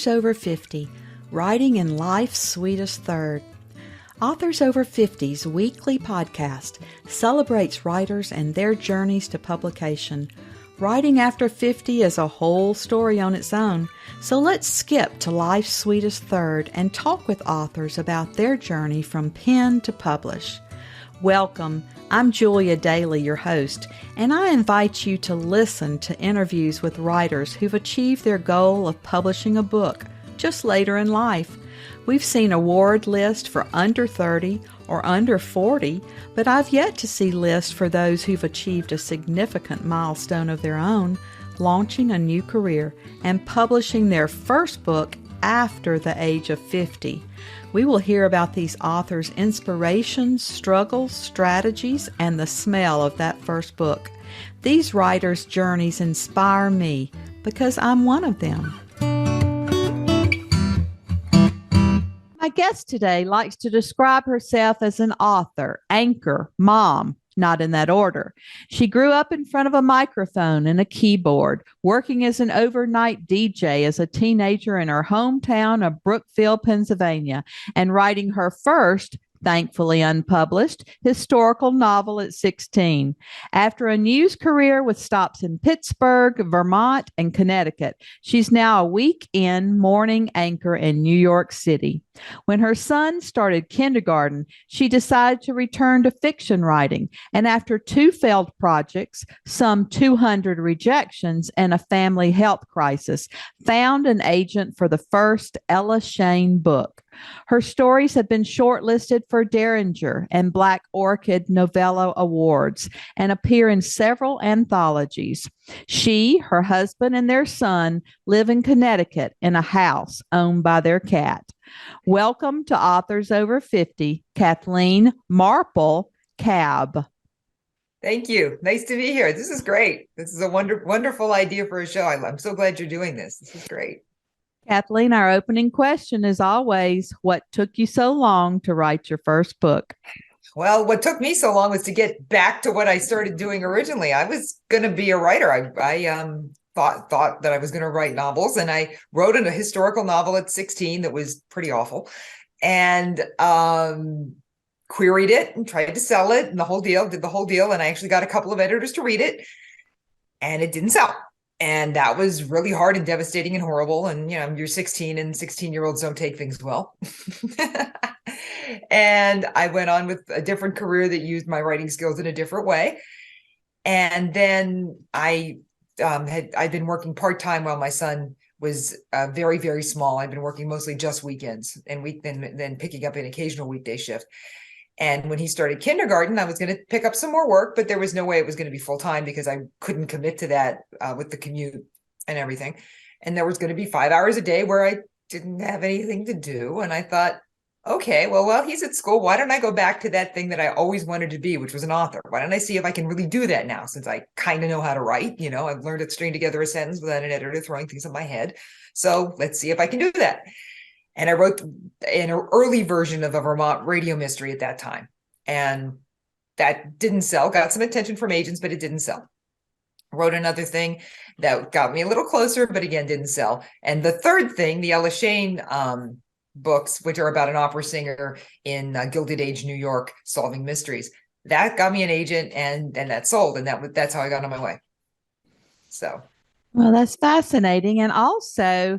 Authors Over 50, Writing in Life's Sweetest Third. Authors Over 50's weekly podcast celebrates writers and their journeys to publication. Writing after 50 is a whole story on its own, so let's skip to life's sweetest third and talk with authors about their journey from pen to publish. Welcome. I'm Julia Daly, your host, and I invite you to listen to interviews with writers who've achieved their goal of publishing a book just later in life. We've seen award lists for under 30 or under 40, but I've yet to see lists for those who've achieved a significant milestone of their own, launching a new career and publishing their first book after the age of 50. We will hear about these authors' inspirations, struggles, strategies, and the smell of that first book. These writers' journeys inspire me because I'm one of them. My guest today likes to describe herself as an author, anchor, mom, not in that order. She grew up in front of a microphone and a keyboard, working as an overnight DJ as a teenager in her hometown of Brookfield, Pennsylvania, and writing her first, thankfully unpublished, historical novel at 16. After a news career with stops in Pittsburgh, Vermont, and Connecticut, she's now a weekend morning anchor in New York City. When her son started kindergarten, she decided to return to fiction writing, and after 2 failed projects, some 200 rejections, and a family health crisis, found an agent for the first Ella Shane book. Her stories have been shortlisted for Derringer and Black Orchid Novello Awards and appear in several anthologies. She, her husband, and their son live in Connecticut in a house owned by their cat. Welcome to Authors Over 50, Kathleen Marple, Kalb. Thank you. Nice to be here. This is great. This is a wonderful idea for a show. I'm so glad you're doing this. This is great. Kathleen, our opening question is always, what took you so long to write your first book? Well, what took me so long was to get back to what I started doing originally. I was going to be a writer. I thought that I was going to write novels, and I wrote a historical novel at 16 that was pretty awful, and queried it and tried to sell it and did the whole deal. And I actually got a couple of editors to read it, and it didn't sell. And that was really hard and devastating and horrible. And, you're 16 and 16-year-olds don't take things well. And I went on with a different career that used my writing skills in a different way. And then I'd been working part-time while my son was very, very small. I'd been working mostly just weekends and then picking up an occasional weekday shift. And when he started kindergarten, I was going to pick up some more work, but there was no way it was going to be full time because I couldn't commit to that with the commute and everything. And there was going to be 5 hours a day where I didn't have anything to do. And I thought, okay, well, while he's at school, why don't I go back to that thing that I always wanted to be, which was an author? Why don't I see if I can really do that now, since I kind of know how to write? I've learned to string together a sentence without an editor throwing things in my head. So let's see if I can do that. And I wrote an early version of a Vermont radio mystery at that time. And that didn't sell, got some attention from agents, but it didn't sell. Wrote another thing that got me a little closer, but again, didn't sell. And the third thing, the Ella Shane books, which are about an opera singer in Gilded Age, New York, solving mysteries, that got me an agent, and that sold. And that's how I got on my way. So. Well, that's fascinating. And also,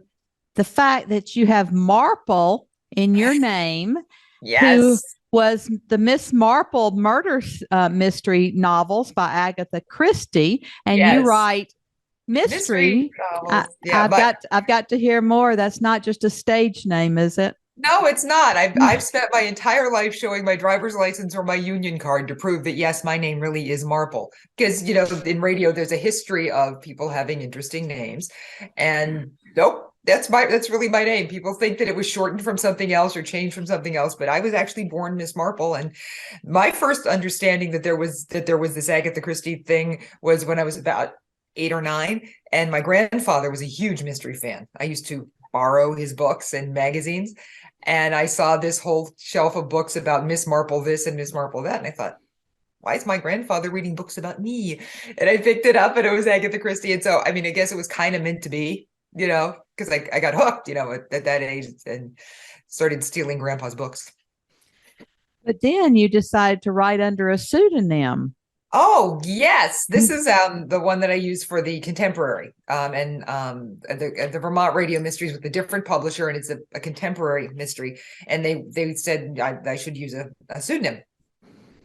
the fact that you have Marple in your name, yes, who was the Miss Marple murder mystery novels by Agatha Christie, and yes, you write mystery novels. I've got to hear more. That's not just a stage name, is it? No, it's not. I've spent my entire life showing my driver's license or my union card to prove that, yes, my name really is Marple. Because, in radio, there's a history of people having interesting names. And nope, that's really my name. People think that it was shortened from something else or changed from something else, but I was actually born Miss Marple. And my first understanding that there was this Agatha Christie thing was when I was about 8 or 9. And my grandfather was a huge mystery fan. I used to borrow his books and magazines. And I saw this whole shelf of books about Miss Marple this and Miss Marple that. And I thought, why is my grandfather reading books about me? And I picked it up and it was Agatha Christie. And so, I guess it was kind of meant to be. because I got hooked, at that age and started stealing grandpa's books. But then you decided to write under a pseudonym. Oh, yes. This is the one that I use for the contemporary and the Vermont Radio Mysteries with a different publisher, and it's a contemporary mystery. And they said I should use a pseudonym.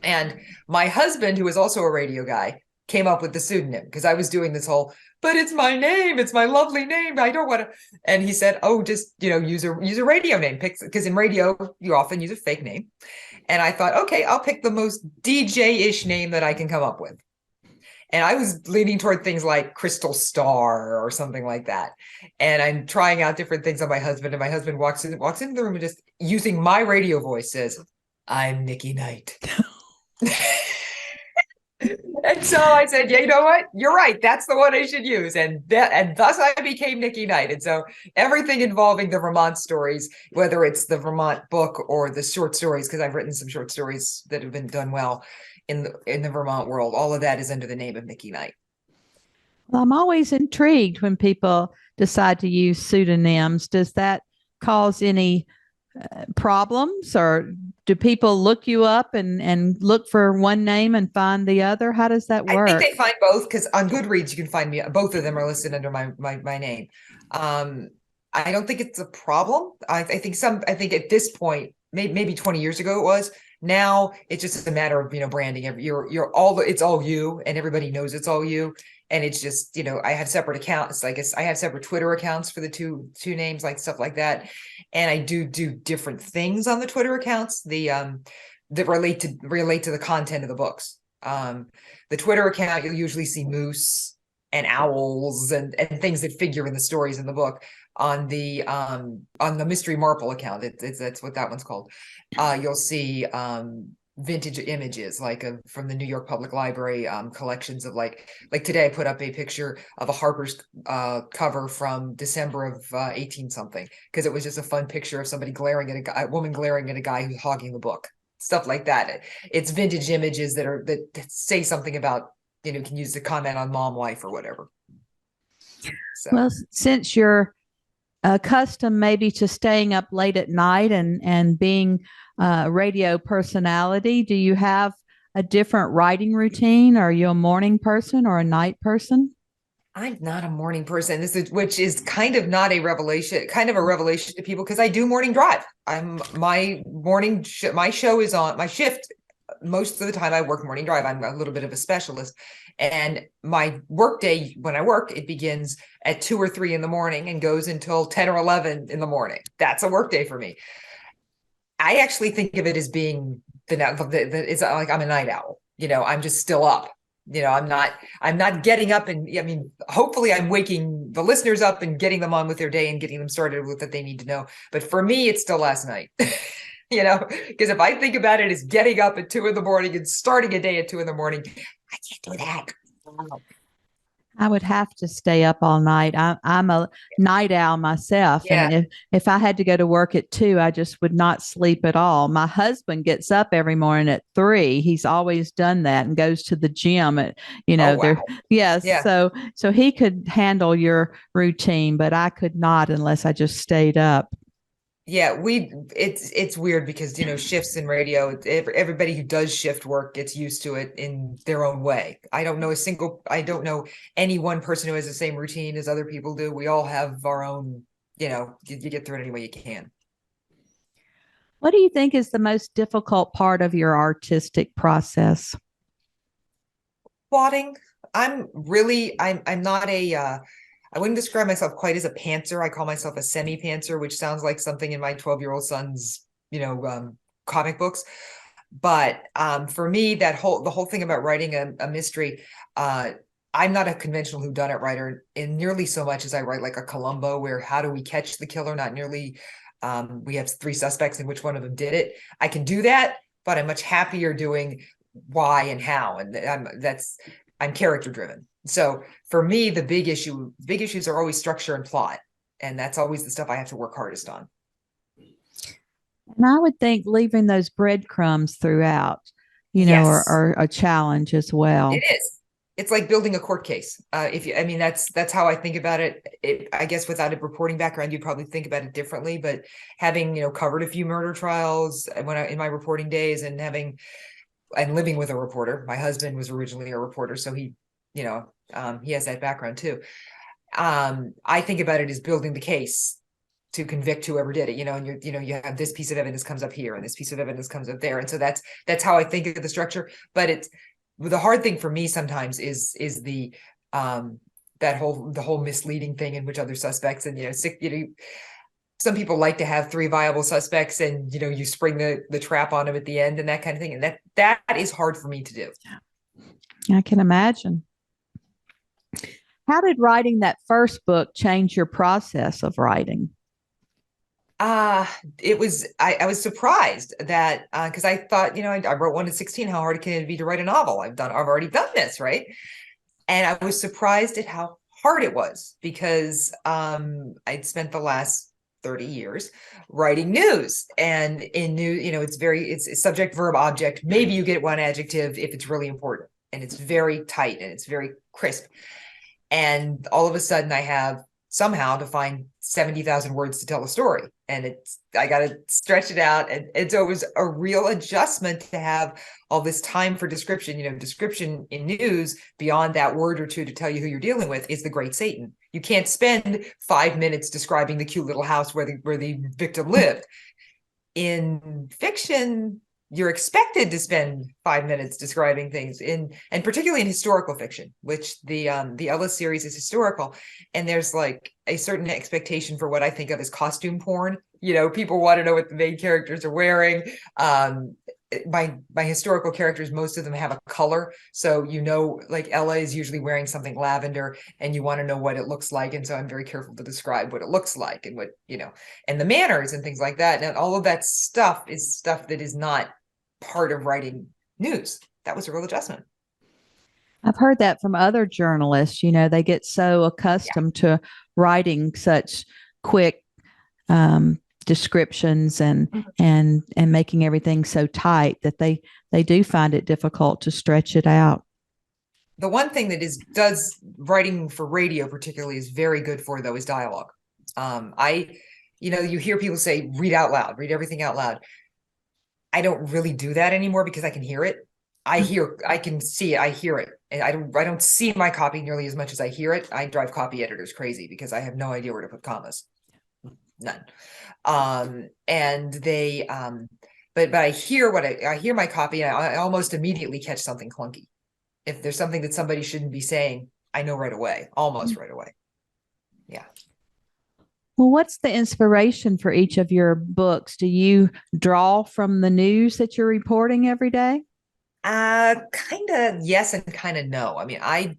And my husband, who is also a radio guy, came up with the pseudonym because I was doing this whole, but it's my name, it's my lovely name. I don't want to. And he said, oh, just use a radio name, because in radio you often use a fake name. And I thought, okay, I'll pick the most DJ-ish name that I can come up with. And I was leaning toward things like Crystal Star or something like that. And I'm trying out different things on my husband. And my husband walks into the room and just using my radio voice says, I'm Nikki Knight. And so I said, yeah, you know what? You're right. That's the one I should use. And thus I became Nikki Knight. And so everything involving the Vermont stories, whether it's the Vermont book or the short stories, because I've written some short stories that have been done well in the Vermont world, all of that is under the name of Nikki Knight. Well, I'm always intrigued when people decide to use pseudonyms. Does that cause any problems, or do people look you up and look for one name and find the other? How does that work? I think they find both, because on Goodreads you can find me. Both of them are listed under my name. I don't think it's a problem. I think at this point, maybe 20 years ago it was. Now it's just a matter of branding. It's all you, and everybody knows it's all you. And it's just, I have separate accounts. I guess I have separate Twitter accounts for the two names, like stuff like that. And I do different things on the Twitter accounts, that relate to the content of the books. The Twitter account, you'll usually see moose and owls and things that figure in the stories in the book. On the Miss Marple account, that's what that one's called. You'll see vintage images from the New York Public Library collections of like today I put up a picture of a Harper's cover from December of 18 something, because it was just a fun picture of somebody glaring at a woman glaring at a guy who's hogging the book, stuff like that. It's vintage images that say something about can use to comment on mom life or whatever. So. Well, since you're accustomed maybe to staying up late at night and being a radio personality, do you have a different writing routine? Are you a morning person or a night person? I'm not a morning person. Which is kind of not a revelation, kind of a revelation to people, because I do morning drive. My show is on my shift. Most of the time I work morning drive. I'm a little bit of a specialist, and my work day, when I work, it begins at 2 or 3 in the morning and goes until 10 or 11 in the morning. That's a work day for me. I actually think of it as being it's like I'm a night owl. I'm just still up. I'm not getting up, and hopefully I'm waking the listeners up and getting them on with their day and getting them started with what they need to know. But for me, it's still last night. Because if I think about it as getting up at 2 in the morning and starting a day at 2 in the morning, I can't do that. I would have to stay up all night. I'm a night owl myself. Yeah. And if I had to go to work at 2, I just would not sleep at all. My husband gets up every morning at 3. He's always done that and goes to the gym at, Oh, wow. Yes. Yeah. So he could handle your routine, but I could not unless I just stayed up. Yeah, it's weird because shifts in radio, everybody who does shift work gets used to it in their own way. I don't know any one person who has the same routine as other people do. We all have our own, you get through it any way you can. What do you think is the most difficult part of your artistic process? Plotting. I'm not I wouldn't describe myself quite as a pantser. I call myself a semi-pantser, which sounds like something in my 12-year-old son's, comic books. But for me, the whole thing about writing a mystery, I'm not a conventional whodunit writer in nearly so much as I write like a Columbo, where how do we catch the killer? Not nearly. We have 3 suspects and which one of them did it. I can do that, but I'm much happier doing why and how, and I'm character driven. So for me, the big issues are always structure and plot. And that's always the stuff I have to work hardest on. And I would think leaving those breadcrumbs throughout, Yes. are a challenge as well. It is. it's like building a court case. I mean, that's how I think about it. I guess without a reporting background, you'd probably think about it differently. But having, covered a few murder trials in my reporting days, and living with a reporter, my husband was originally a reporter, so he has that background too. I think about it as building the case to convict whoever did it, and you have this piece of evidence comes up here and this piece of evidence comes up there. And so that's how I think of the structure. But the hard thing for me sometimes is the the whole misleading thing in which other suspects, and some people like to have three viable suspects, and you spring the trap on them at the end and that kind of thing. And that is hard for me to do. I can imagine. How did writing that first book change your process of writing? I was surprised that because I thought, I wrote one at 16. How hard can it be to write a novel? I've already done this, right? And I was surprised at how hard it was, because I'd spent the last 30 years writing news, and in news, it's subject, verb, object. Maybe you get one adjective if it's really important, and it's very tight and it's very crisp. And all of a sudden I have somehow to find 70,000 words to tell a story. And I got to stretch it out. And so it was a real adjustment to have all this time for description. Description in news beyond that word or two to tell you who you're dealing with is the great Satan. You can't spend 5 minutes describing the cute little house where the victim lived. In fiction, you're expected to spend 5 minutes describing things, and particularly in historical fiction, which the Ellis series is historical. And there's like a certain expectation for what I think of as costume porn. People want to know what the main characters are wearing. My historical characters, most of them have a color. So, like Ella is usually wearing something lavender, and you want to know what it looks like. And so I'm very careful to describe what it looks like, and what, and the manners and things like that. And all of that stuff is stuff that is not part of writing news. That was a real adjustment. I've heard that from other journalists. They get so accustomed to writing such quick descriptions and making everything so tight that they do find it difficult to stretch it out. The one thing that does writing for radio particularly is very good for, though, is dialogue. You hear people say, read out loud, read everything out loud. I don't really do that anymore because I can hear it. I can see it. I hear it. And I don't see my copy nearly as much as I hear it. I drive copy editors crazy because I have no idea where to put commas. None. And they, but I hear I hear my copy, and I almost immediately catch something clunky. If there's something that somebody shouldn't be saying, I know right away, almost right away. Yeah. Well, what's the inspiration for each of your books? Do you draw from the news that you're reporting every day? Kind of yes and kind of no. I mean, I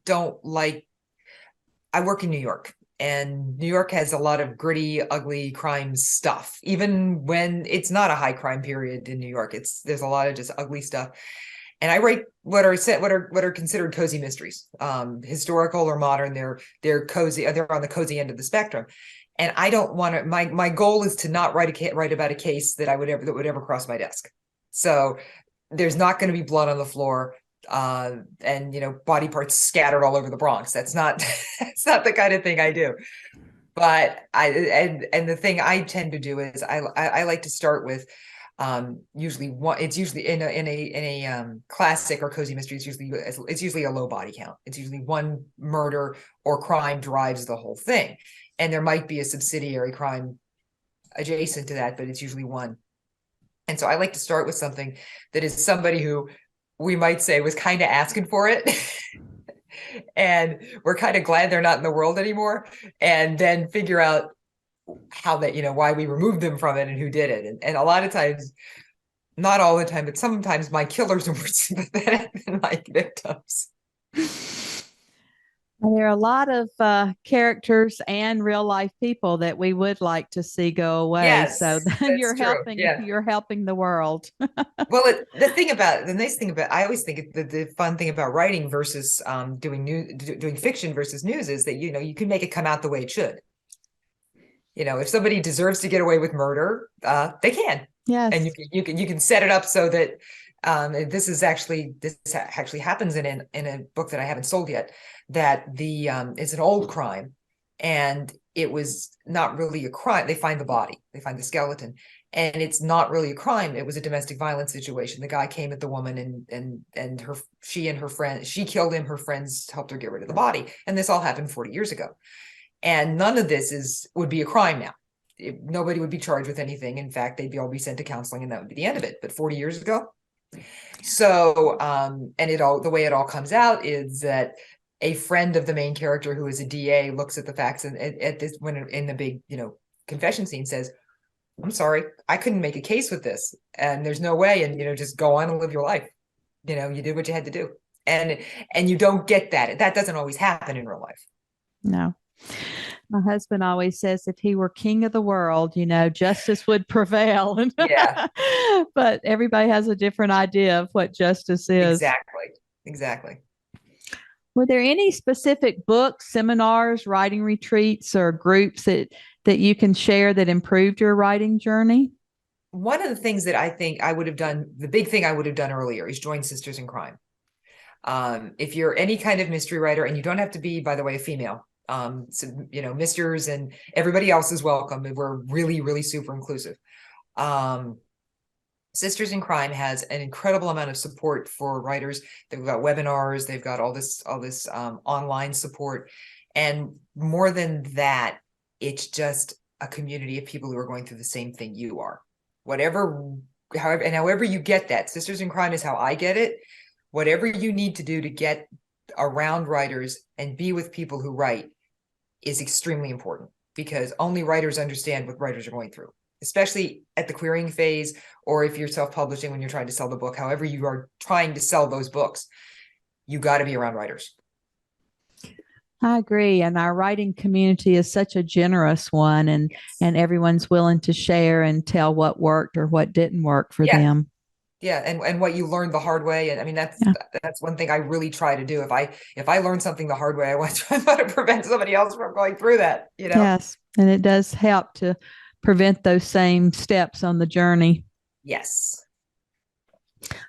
work in New York, and New York has a lot of gritty, ugly crime stuff. Even when it's not a high crime period in New York, there's a lot of just ugly stuff. And I write what are considered cozy mysteries, historical or modern. They're cozy. They're on the cozy end of the spectrum. And I don't want to. My goal is to not write about a case that would ever cross my desk. So there's not going to be blood on the floor, and body parts scattered all over the Bronx. That's not that's not the kind of thing I do. But the thing I tend to do is I like to start with usually one. It's usually in a classic or cozy mystery. It's usually a low body count. It's usually one murder or crime drives the whole thing. And there might be a subsidiary crime adjacent to that, but it's usually one. And so I like to start with something that is somebody who we might say was kind of asking for it. And we're kind of glad they're not in the world anymore. And then figure out how that, why we removed them from it and who did it. And a lot of times, not all the time, but sometimes my killers are more sympathetic than my victims. There are a lot of characters and real life people that we would like to see go away. Yes, so you're helping. Yeah. You're helping the world. Well, the nice thing about, I always think the fun thing about writing versus doing fiction versus news is that you can make it come out the way it should. If somebody deserves to get away with murder, they can. Yes, and you can set it up so that This actually happens in a book that I haven't sold yet. That it's an old crime, and it was not really a crime. They find the body, they find the skeleton, and it's not really a crime. It was a domestic violence situation. The guy came at the woman, and she and her friend, she killed him. Her friends helped her get rid of the body, and this all happened 40 years ago. And none of this would be a crime now. Nobody would be charged with anything. In fact, they'd all be sent to counseling, and that would be the end of it. But 40 years ago. So, and the way it all comes out is that a friend of the main character, who is a DA, looks at the facts, and when in the big, confession scene, says, "I'm sorry, I couldn't make a case with this, and there's no way." And just go on and live your life. You did what you had to do, and you don't get that. That doesn't always happen in real life. No. My husband always says if he were king of the world, justice would prevail. Yeah. But everybody has a different idea of what justice is. Exactly. Were there any specific books, seminars, writing retreats, or groups that you can share that improved your writing journey? One of the things that I think I would have done, the big thing I would have done earlier, is join Sisters in Crime. If you're any kind of mystery writer, and you don't have to be, by the way, a female, misters and everybody else is welcome. We're really, really super inclusive. Sisters in Crime has an incredible amount of support for writers. They've got webinars, they've got all this online support. And more than that, it's just a community of people who are going through the same thing you are. However you get that. Sisters in Crime is how I get it. Whatever you need to do to get around writers and be with people who write is extremely important, because only writers understand what writers are going through, especially at the querying phase, or if you're self-publishing, when you're trying to sell the book. However you are trying to sell those books, you got to be around writers. I agree. And our writing community is such a generous one, and everyone's willing to share and tell what worked or what didn't work for them. Yeah, and what you learned the hard way. And I mean, that's one thing I really try to do. If I learn something the hard way, I want to try to prevent somebody else from going through that. Yes, and it does help to prevent those same steps on the journey. Yes.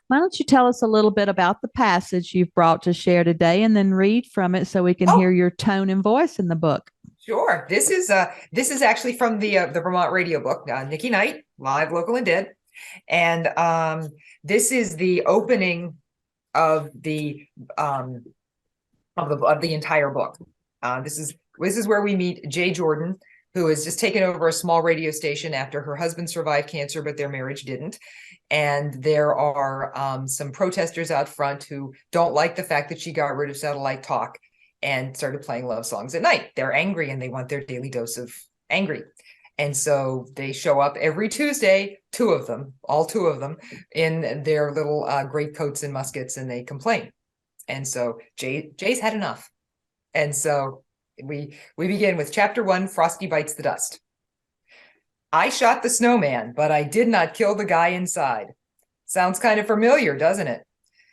Why don't you tell us a little bit about the passage you've brought to share today, and then read from it so we can hear your tone and voice in the book? Sure. This is actually from the Vermont radio book, Nikki Knight, Live, Local, and Dead. And this is the opening of the entire book. This is where we meet Jay Jordan, who has just taken over a small radio station after her husband survived cancer, but their marriage didn't. And there are some protesters out front who don't like the fact that she got rid of satellite talk and started playing love songs at night. They're angry, and they want their daily dose of angry. And so they show up every Tuesday, all two of them, in their little greatcoats and muskets, and they complain. And so Jay's had enough. And so we begin with chapter 1, Frosty Bites the Dust. I shot the snowman, but I did not kill the guy inside. Sounds kind of familiar, doesn't it?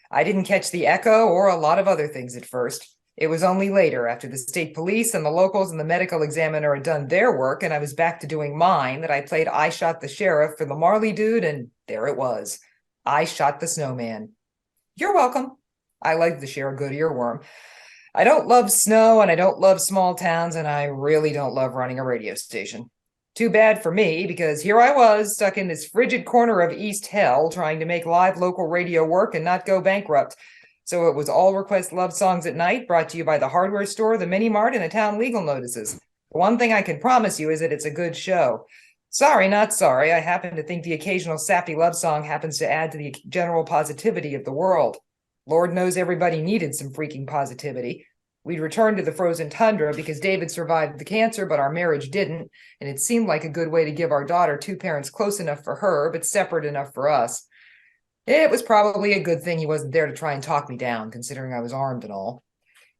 I didn't catch the echo or a lot of other things at first. It was only later, after the state police and the locals and the medical examiner had done their work and I was back to doing mine, that I played I Shot the Sheriff for the Marley dude, and there it was. I shot the snowman. You're welcome. I like to share a good earworm. I don't love snow, and I don't love small towns, and I really don't love running a radio station. Too bad for me, because here I was, stuck in this frigid corner of East Hell, trying to make live local radio work and not go bankrupt. So it was all request love songs at night, brought to you by the hardware store, the mini mart, and the town legal notices. One thing I can promise you is that it's a good show. Sorry, not sorry. I happen to think the occasional sappy love song happens to add to the general positivity of the world. Lord knows everybody needed some freaking positivity. We'd returned to the frozen tundra because David survived the cancer, but our marriage didn't, and it seemed like a good way to give our daughter two parents close enough for her, but separate enough for us. It was probably a good thing he wasn't there to try and talk me down, considering I was armed and all.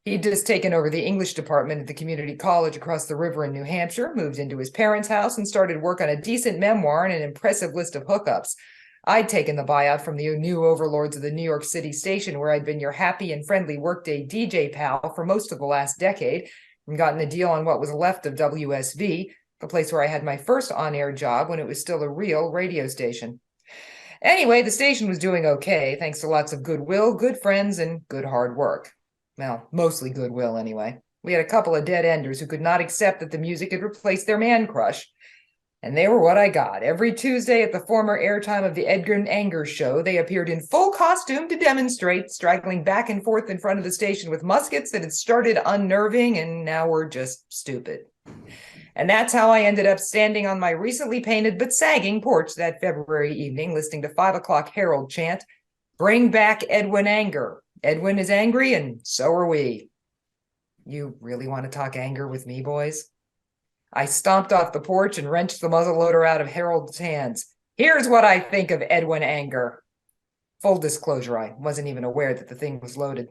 He'd just taken over the English department at the community college across the river in New Hampshire, moved into his parents' house, and started work on a decent memoir and an impressive list of hookups. I'd taken the buyout from the new overlords of the New York City station, where I'd been your happy and friendly workday DJ pal for most of the last decade, and gotten a deal on what was left of WSV, the place where I had my first on-air job when it was still a real radio station. Anyway, the station was doing okay, thanks to lots of goodwill, good friends, and good hard work. Well, mostly goodwill anyway. We had a couple of dead enders who could not accept that the music had replaced their man crush. And they were what I got. Every Tuesday at the former airtime of the Edgar and Anger show, they appeared in full costume to demonstrate, straggling back and forth in front of the station with muskets that had started unnerving and now were just stupid. And that's how I ended up standing on my recently painted but sagging porch that February evening, listening to 5 o'clock Herald chant, "Bring back Edwin Anger. Edwin is angry and so are we." You really want to talk anger with me, boys? I stomped off the porch and wrenched the muzzleloader out of Harold's hands. "Here's what I think of Edwin Anger." Full disclosure, I wasn't even aware that the thing was loaded.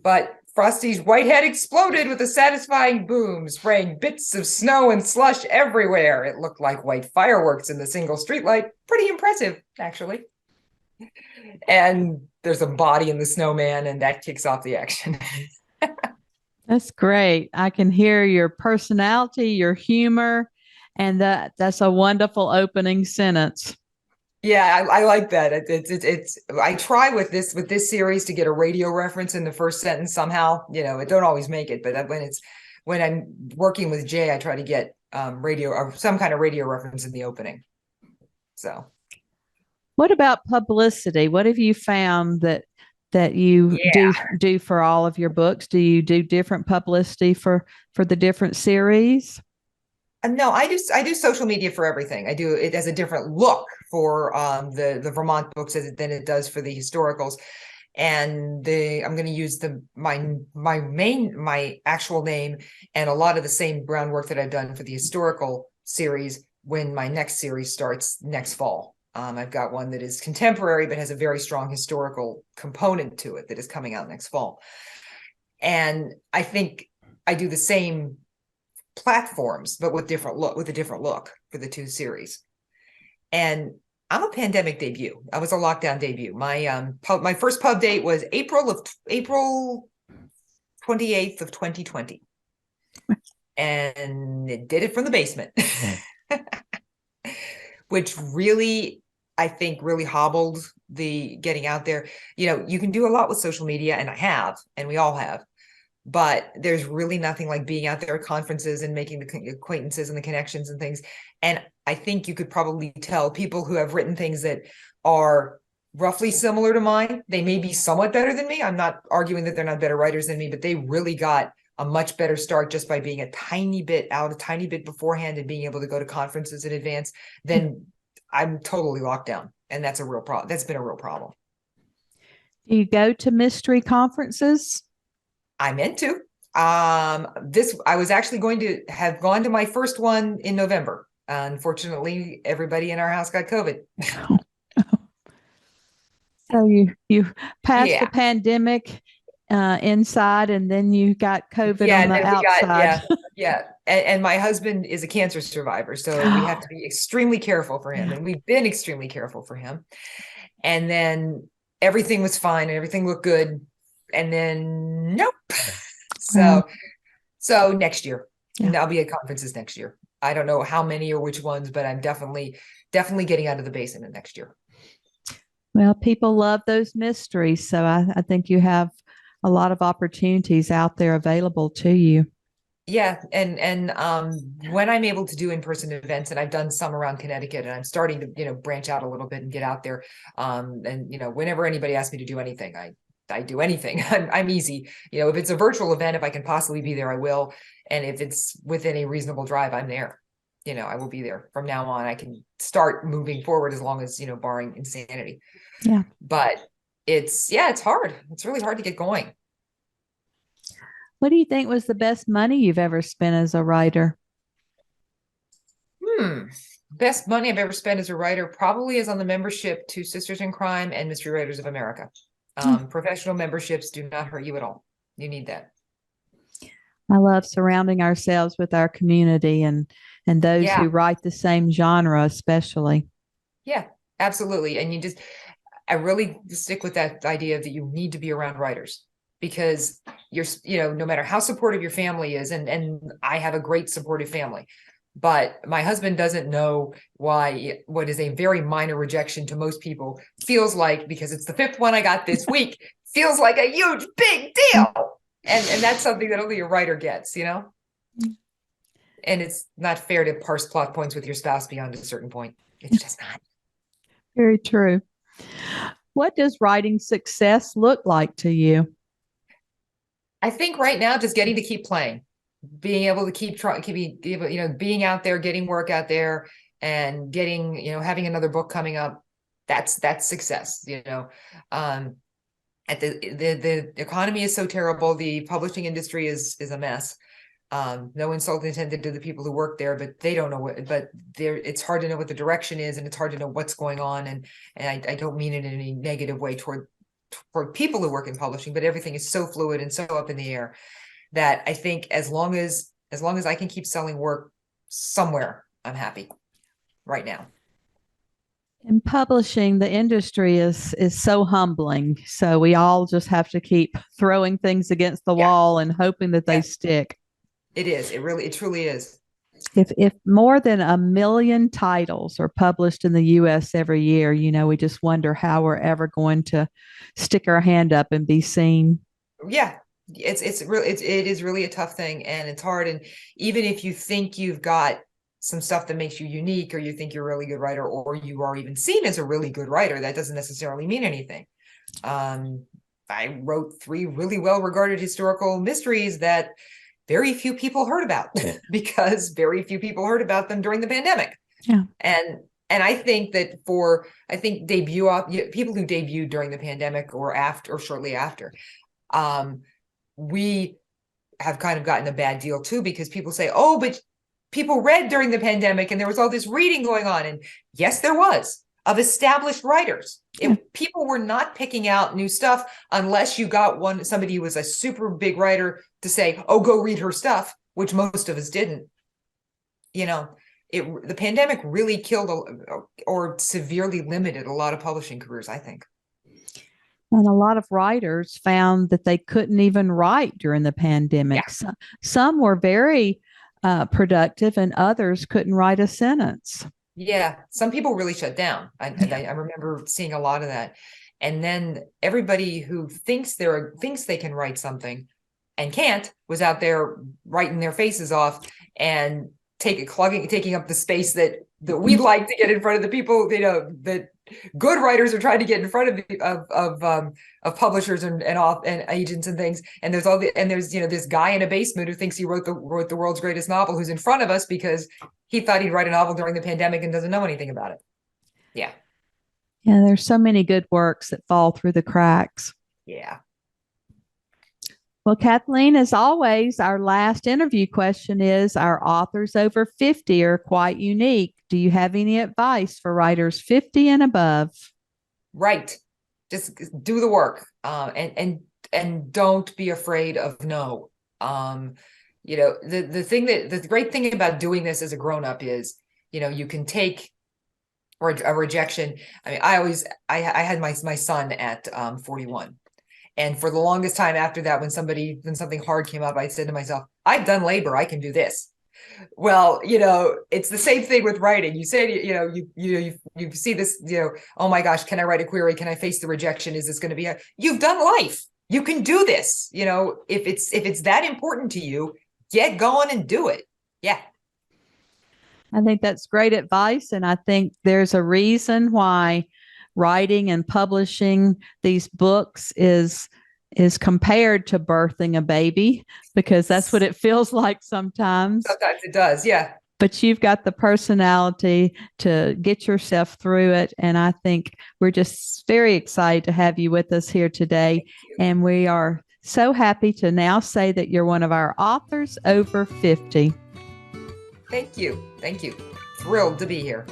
But Frosty's white head exploded with a satisfying boom, spraying bits of snow and slush everywhere. It looked like white fireworks in the single streetlight. Pretty impressive, actually. And there's a body in the snowman, and that kicks off the action. That's great. I can hear your personality, your humor, and that's a wonderful opening sentence. Yeah, I like that. It's I try with this series to get a radio reference in the first sentence somehow. I don't always make it, but when I'm working with Jay, I try to get radio or some kind of radio reference in the opening. So, what about publicity? What have you found that you do for all of your books? Do you do different publicity for the different series? No, I do social media for everything. I do it as a different look for the Vermont books than it does for the historicals. And I'm going to use my actual name and a lot of the same groundwork that I've done for the historical series when my next series starts next fall. I've got one that is contemporary but has a very strong historical component to it that is coming out next fall. And I think I do the same platforms, but with a different look for the two series. And I'm a pandemic debut. I was a lockdown debut. My first pub date was April 28th of 2020. And it did it from the basement. Which really, I think, really hobbled the getting out there. You can do a lot with social media, and I have, and we all have. But there's really nothing like being out there at conferences and making the acquaintances and the connections and things. And I think you could probably tell people who have written things that are roughly similar to mine. They may be somewhat better than me. I'm not arguing that they're not better writers than me, but they really got a much better start just by being a tiny bit beforehand and being able to go to conferences in advance. Then I'm totally locked down. And that's a real problem. That's been a real problem. Do you go to mystery conferences? I meant to. I was actually going to have gone to my first one in November. Unfortunately, everybody in our house got COVID. So you passed the pandemic inside, and then you got COVID on the outside. Yeah. And my husband is a cancer survivor, so we have to be extremely careful for him. And we've been extremely careful for him. And then everything was fine and everything looked good. And then nope. So next year, and I'll be at conferences next year. I don't know how many or which ones, but I'm definitely getting out of the basement next year. Well, people love those mysteries, so I think you have a lot of opportunities out there available to you. Yeah, and when I'm able to do in-person events, and I've done some around Connecticut, and I'm starting to branch out a little bit and get out there. And whenever anybody asks me to do anything, I do anything. I'm easy. If it's a virtual event, if I can possibly be there, I will. And if it's within a reasonable drive, I'm there. I will be there. From now on, I can start moving forward as long as, barring insanity. Yeah. But it's hard. It's really hard to get going. What do you think was the best money you've ever spent as a writer? Best money I've ever spent as a writer probably is on the membership to Sisters in Crime and Mystery Writers of America. Professional memberships do not hurt you at all. You need that. I love surrounding ourselves with our community and those who write the same genre, especially. Yeah, absolutely. And I really stick with that idea that you need to be around writers, because no matter how supportive your family is, and I have a great supportive family, But my husband doesn't know what is a very minor rejection to most people feels like, because it's the fifth one I got this week, feels like a huge, big deal. And that's something that only a writer gets, And it's not fair to parse plot points with your spouse beyond a certain point. It's just not. Very true. What does writing success look like to you? I think right now, just getting to keep playing, being able to keep trying, being out there, getting work out there, and getting, having another book coming up. That's success. At the economy is so terrible. The publishing industry is a mess. No insult intended to the people who work there, but they don't know it's hard to know what the direction is, and it's hard to know what's going on. And I don't mean it in any negative way toward people who work in publishing, but everything is so fluid and so up in the air that I think as long as I can keep selling work somewhere, I'm happy right now. In publishing, the industry is so humbling. So we all just have to keep throwing things against the wall and hoping that they stick. It is. It truly is. If more than 1 million titles are published in the U.S. every year, we just wonder how we're ever going to stick our hand up and be seen. Yeah, it is really a tough thing, and it's hard. And even if you think you've got some stuff that makes you unique, or you think you're a really good writer, or you are even seen as a really good writer, that doesn't necessarily mean anything. I wrote 3 really well-regarded historical mysteries that very few people heard about because very few people heard about them during the pandemic. Yeah. And I think that people who debuted during the pandemic or shortly after, we have kind of gotten a bad deal too, because people say, oh, but people read during the pandemic and there was all this reading going on. And yes, there was, of established writers. People were not picking out new stuff unless you got somebody who was a super big writer to say, oh, go read her stuff, which most of us didn't. The pandemic really killed or severely limited a lot of publishing careers, I think. And a lot of writers found that they couldn't even write during the pandemic. Yeah. Some were very productive, and others couldn't write a sentence. Yeah, some people really shut down. I remember seeing a lot of that. And then everybody who thinks they can write something and can't was out there writing their faces off and taking up the space that we'd like to get in front of the people, that good writers are trying to get in front of publishers and agents and things. And there's this guy in a basement who thinks he wrote the world's greatest novel, who's in front of us because he thought he'd write a novel during the pandemic and doesn't know anything about it. Yeah. Yeah, there's so many good works that fall through the cracks. Yeah. Well, Kathleen, as always, our last interview question is, our authors over 50 are quite unique. Do you have any advice for writers 50 and above? Right. Just do the work, and don't be afraid of no. The great thing about doing this as a grown-up is, you can take a rejection. I mean, I had my son at 41. And for the longest time after that, when something hard came up, I said to myself, I've done labor, I can do this. Well, it's the same thing with writing. You say, you see this, oh my gosh, can I write a query? Can I face the rejection? Is this going to be you've done life. You can do this. If it's that important to you, get going and do it. Yeah. I think that's great advice. And I think there's a reason why writing and publishing these books is compared to birthing a baby, because that's what it feels like sometimes. Sometimes it does, yeah. But you've got the personality to get yourself through it. And I think we're just very excited to have you with us here today. And we are so happy to now say that you're one of our authors over 50. Thank you. Thank you. Thrilled to be here.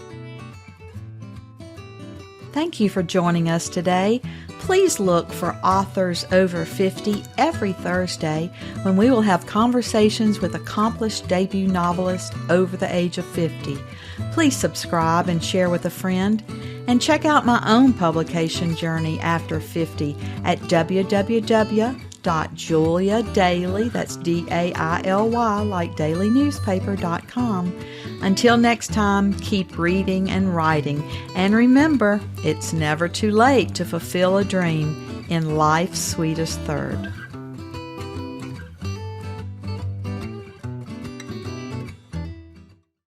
Thank you for joining us today. Please look for Authors Over 50 every Thursday, when we will have conversations with accomplished debut novelists over the age of 50. Please subscribe and share with a friend, and check out my own publication journey after 50 at www.authorsover50.com. www.juliadaily, that's DAILY, like dailynewspaper.com. Until next time, keep reading and writing. And remember, it's never too late to fulfill a dream in life's sweetest third.